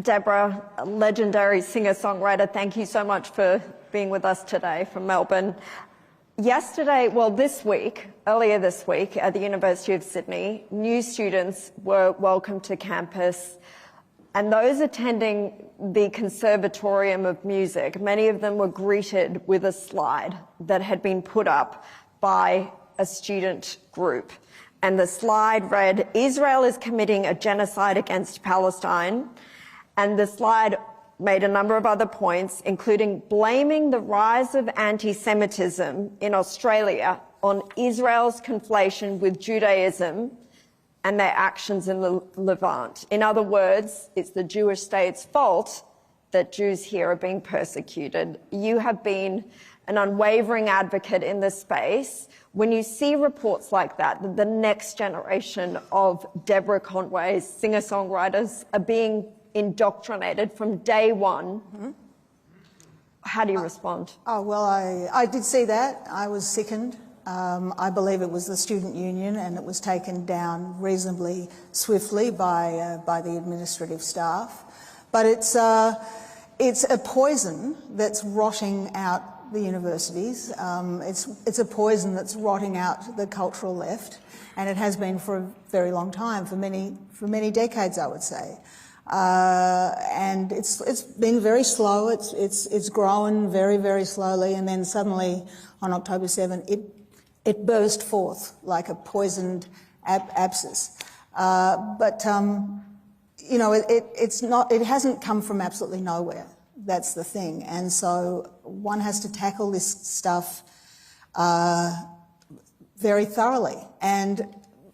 Deborah, a legendary singer-songwriter, thank you so much for being with us today from Melbourne. Earlier this week at the University of Sydney, new students were welcomed to campus, and those attending the Conservatorium of Music, many of them were greeted with a slide that had been put up by a student group. And the slide read, "Israel is committing a genocide against Palestine." And the slide made a number of other points, including blaming the rise of anti-Semitism in Australia on Israel's conflation with Judaism and their actions in the Levant. In other words, it's the Jewish state's fault that Jews here are being persecuted. You have been an unwavering advocate in this space. When you see reports like that, the next generation of Deborah Conway's singer-songwriters are being indoctrinated from day one, how do you respond? Oh, well, I did see that. I was sickened. I believe it was the student union, and it was taken down reasonably swiftly by the administrative staff. But it's a poison that's rotting out the universities. It's a poison that's rotting out the cultural left, and it has been for a very long time, for many decades, I would say. And it's been very slow. It's grown very, very slowly, and then suddenly on October 7, it burst forth like a poisoned abscess. You know, it hasn't come from absolutely nowhere. That's the thing, and so one has to tackle this stuff very thoroughly. And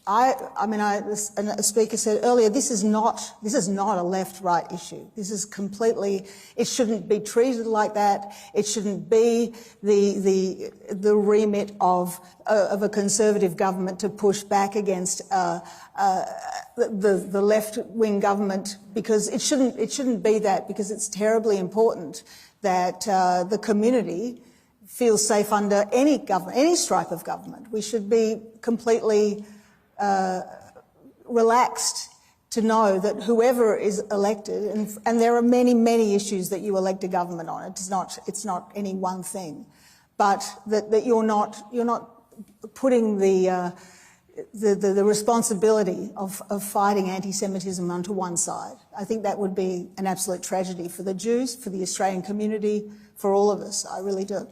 a speaker said earlier, this is not a left-right issue. This is completely, it shouldn't be treated like that. It shouldn't be the remit of a conservative government to push back against the left-wing government, because it shouldn't be that, because it's terribly important that the community feels safe under any government, any stripe of government. We should be completely relaxed to know that whoever is elected, and there are many, many issues that you elect a government on. It's not any one thing, but that you're not putting the responsibility of fighting anti-Semitism onto one side. I think that would be an absolute tragedy for the Jews, for the Australian community, for all of us. I really do.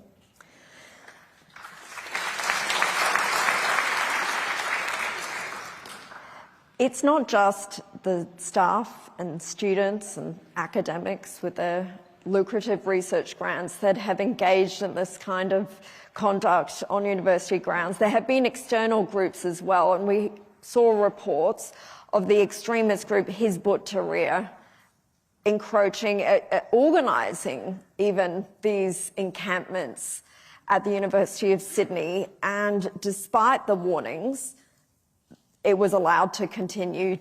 It's not just the staff and students and academics with their lucrative research grants that have engaged in this kind of conduct on university grounds. There have been external groups as well, and we saw reports of the extremist group Hizb ut-Tahrir encroaching, organising even these encampments at the University of Sydney, and despite the warnings, it was allowed to continue